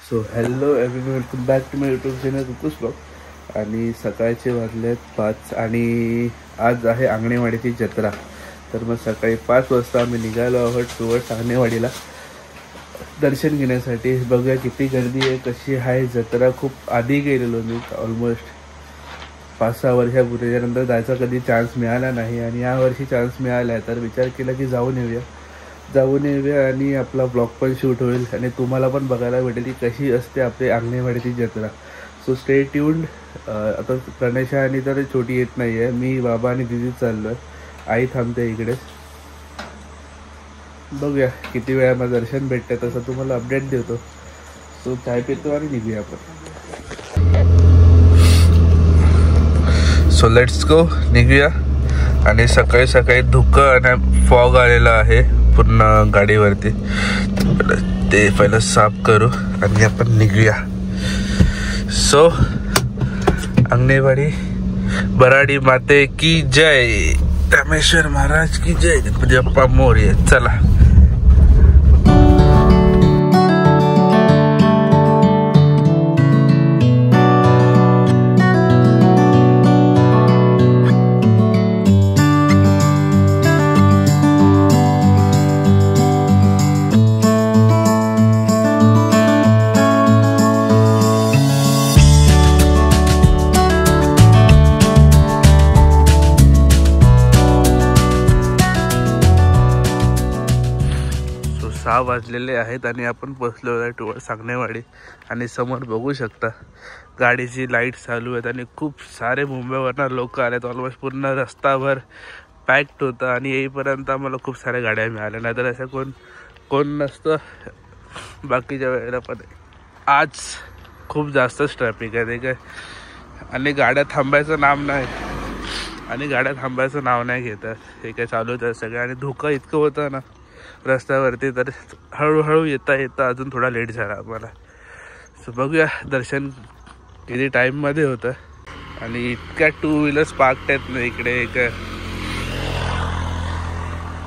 So hello everyone, welcome back to my YouTube channel रुकुस blog. आणि सकाळचे वाजलेत 5 आणि आज आहे अंगणेवाडीची जत्रा. तर मग सकाळी 5 वाजता आम्ही निघालो आहोत टुवर्ड्स अंगणेवाडीला दर्शन घेण्यासाठी. बघूया किती गर्दी आहे, कशी आहे जत्रा. खूप आधी गेलेलो मी, ऑलमोस्ट 5-6 वर्षापूर्वी. त्यानंतर जायचा कधी चान्स मिळाला नाही आणि यावर्षी चान्स मिळाला आहे. तर विचार केला की जाऊन येऊया आणि आपला ब्लॉग पण शूट होईल आणि तुम्हाला पण बघायला भेटेल की कशी असते आपली अंगणेवाडीची जत्रा. So stay tuned. आता प्रणेशा आणि तर छोटी येत नाही आहे, मी बाबा आणि दिदी चाललो आहे. आई थांबते इकडेच. बघूया किती वेळा मला दर्शन भेटते, तसं तुम्हाला अपडेट देतो. सो चाय पितो आणि निघूया आपण. सो लेट्स गो, निघूया. आणि सकाळी सकाळी धुकं आणि फॉग आलेला आहे पूर्ण गाडीवरती. ते पहिलं साफ करू आणि आपण निघूया. सो अंगणेवाडी बराडी माते की जय, रामेश्वर महाराज की जय, गणपती बाप्पा मोरया. चला. वाजलेले आहेत आणि आपण पोहोचलो आहे टुवर्ड्स अंगणेवाडी. आणि समोर बघू शकता गाडीची लाईट चालू आहेत आणि खूप सारे मुंबईवरनं लोक आलेत. ऑलमोस्ट पूर्ण रस्ताभर पॅक्ड होतं आणि येईपर्यंत आम्हाला खूप साऱ्या गाड्या मिळाल्या. नाहीतर असं कोण नसतं बाकीच्या वेळेला. पण आज खूप जास्तच ट्रॅफिक आहे ते काय. आणि गाड्या थांबायचं नाव नाही घेतात. हे काय चालू होतं सगळं. आणि धुकं इतकं होतं ना रस्त्यावरती, तर हळूहळू येता अजून थोडा लेट झाला आम्हाला. सो बघूया दर्शन किती टाईममध्ये होतं. आणि इतक्या 2 व्हीलर्स पार्क्ड आहेत ना इकडे.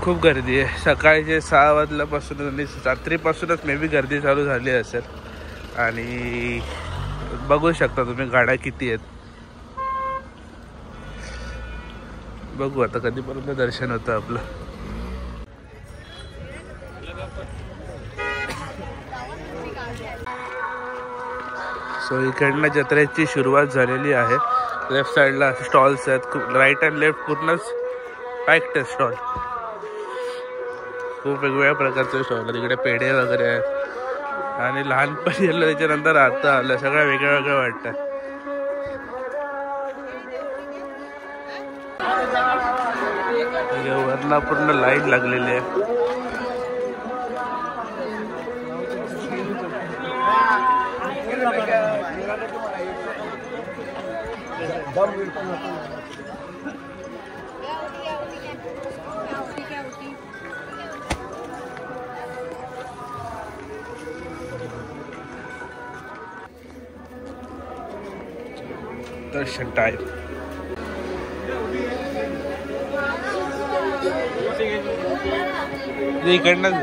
खूप गर्दी आहे. सकाळचे 6 वाजल्यापासून आणि रात्रीपासूनच मे बी गर्दी चालू झाली असेल. आणि बघू शकता तुम्ही गाड्या किती आहेत. बघू आता कधीपर्यंत दर्शन होतं आपलं. सो इकडनं जत्रेची सुरुवात झालेली आहे. लेफ्ट साईडला स्टॉल्स आहेत खूप. राईट अँड लेफ्ट पूर्णच पॅक्ड स्टॉल. खूप वेगवेगळ्या प्रकारचे स्टॉल आहेत. इकडे पेढे वगैरे आहेत. आणि लहानपणी आलं त्याच्यानंतर आता आलं, सगळं वेगळं वाटतं. वरनं पूर्ण लाईन लागलेली आहे. दर्शन टाइम. इकडनंच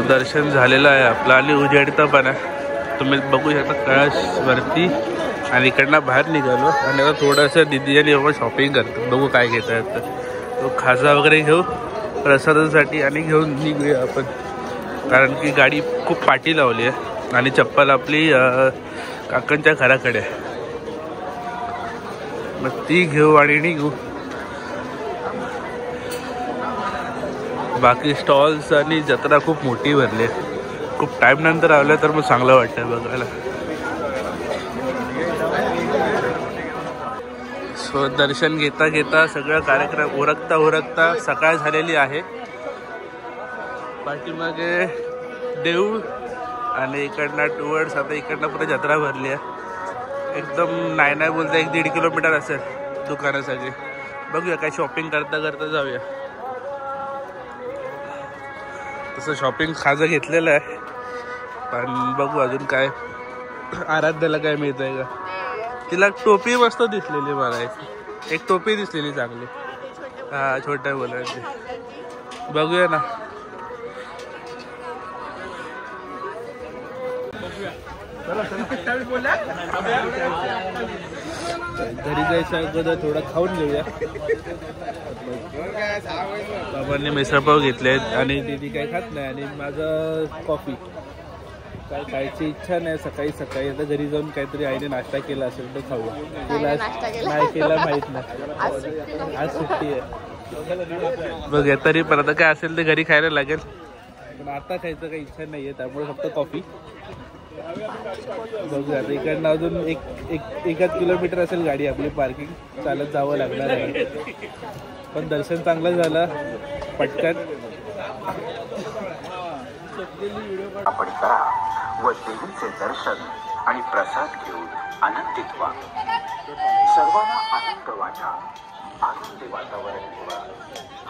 दर्शन झालेलं आहे आपलं. आणि उजेडतं पण आहे, तुम्ही बघू शकता कळसवरती. आणि इकडनं बाहेर निघालो आणि आता थोडंसं दिदी आणि बाबा शॉपिंग करतो. बघू काय घेता येतं. तो खाजा वगैरे घेऊ प्रसादासाठी आणि घेऊन निघूया आपण. कारण की गाडी खूप पाठी लावली आहे आणि चप्पल आपली काकांच्या घराकडे, मग ती घेऊ आणि निघू. बाकी स्टॉल्स आणि जत्रा खूप मोठी भरली आहे. खूप टाइम नंतर आलं तर मग चांगलं वाटतं बघायला. सो दर्शन घेता घेता सगळं कार्यक्रम उरकता सकाळ झालेली आहे. पाठीमागे देऊळ आणि इकडनं टुवर्ड्स आता इकडनं पुढे जत्रा भरली आहे. एकदम नाही बोलता 1-1.5 किलोमीटर असेल दुकानं सगळी. बघूया काय शॉपिंग करता जाऊया. तसं शॉपिंग खाजं घेतलेलं आहे, पण बघू अजून काय आराध्याला काय मिळत आहे का. तिला टोपी मस्त दिसलेली मला, एक टोपी दिसलेली चांगली. हा छोट्या मुलांची. बघूया ना. घरी जायचं अगोदर थोडं खाऊन घेऊया. बाबांनी मिसळपाव घेतलेत आणि दीदी काही खात नाही आणि माझं कॉफी. काय खायची इच्छा नाही सकाळी. आता घरी जाऊन काहीतरी आईने नाश्ता केला असेल तर खाऊया. नाही केला माहित नाही, आज सुट्टी आहे. बघूया तरी पण आता काय असेल ते घरी खायला लागेल, पण आता खायचं काही इच्छा नाही आहे, त्यामुळे फक्त कॉफी. बघूया आता इकडनं अजून एक किलोमीटर असेल गाडी आपली पार्किंग, चालत जावं लागणार आहे. पण दर्शन चांगलं झालं पटकन. आपण करा व देवीचे दर्शन आणि प्रसाद घेऊन आनंदित व्हा. सर्वांना आनंद वाटा, आनंदी वातावरण ठेवा.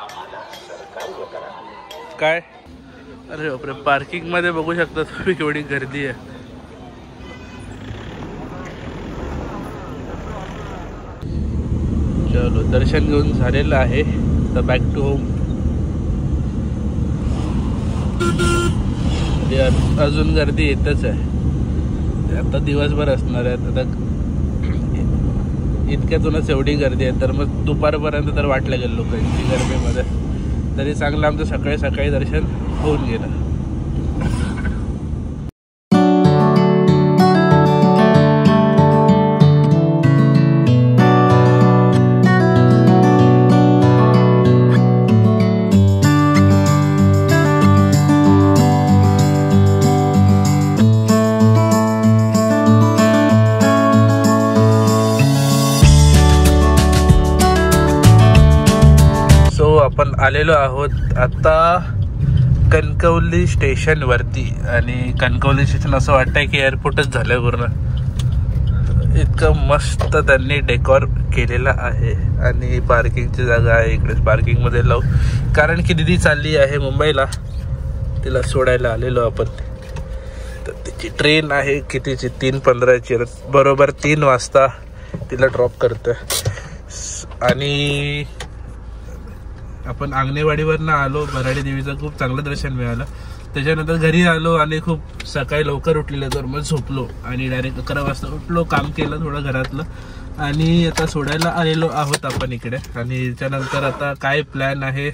आम्हाला सहकार्य करा. काय अरे बापरे, पार्किंग मध्ये बघू शकता तुम्ही केवढी गर्दी आहे. चलो दर्शन घेऊन झालेलं आहे. तर बॅक टू होम. अजून गर्दी येतच आहे, आता दिवसभर असणार आहे. आता इतक्यातूनच एवढी गर्दी आहे, तर मग दुपारपर्यंत तर वाट लागेल लोकांची गरमीमध्ये. तरी चांगलं आमचं सकाळी दर्शन होऊन गेलं. आपण आलेलो आहोत आता कणकवली स्टेशन वरती. आणि कणकवली स्टेशन असं वाटतंय की एअरपोर्टच झालंय पूर्ण. इतकं मस्त त्यांनी डेकोर केलेला आहे. आणि पार्किंगची जागा आहे इकडे, पार्किंग मध्ये लावू. कारण की दीदी चालली आहे मुंबईला, तिला सोडायला आलेलो आपण. तर तिची ट्रेन आहे कितीची, 3:15ची. बरोबर 3 वाजता तिला ड्रॉप करतोय. आणि आपण आंगणेवाडीवरनं आलो. भराडी देवीचं खूप चांगलं दर्शन मिळालं. त्याच्यानंतर घरी आलो आणि खूप सकाळी लवकर उठलेलं, तर मग झोपलो आणि डायरेक्ट 11 वाजता उठलो, काम केलं थोडं घरातलं आणि आता सोडायला आलेलो आहोत आपण इकडे. आणि त्याच्यानंतर आता काय प्लॅन आहे,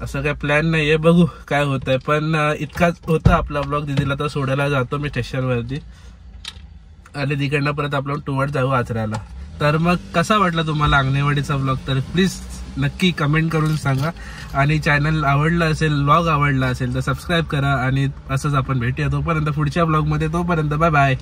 असं काय प्लॅन नाही आहे, बघू काय होत आहे. पण इतकाच होता आपला ब्लॉग. दिदीला तर सोडायला जातो मी स्टेशनवरती आणि तिकडनं परत आपण टुवर्ड जाऊ आचऱ्याला. तर मग कसा वाटला तुम्हाला आंगणेवाडीचा ब्लॉग, तर प्लीज नक्की कमेंट करून सांगा. आणि चॅनल आवडलं असेल, ब्लॉग आवडला असेल तर सबस्क्राईब करा. आणि असंच आपण भेटूया तोपर्यंत पुढच्या ब्लॉगमध्ये. तोपर्यंत बाय बाय.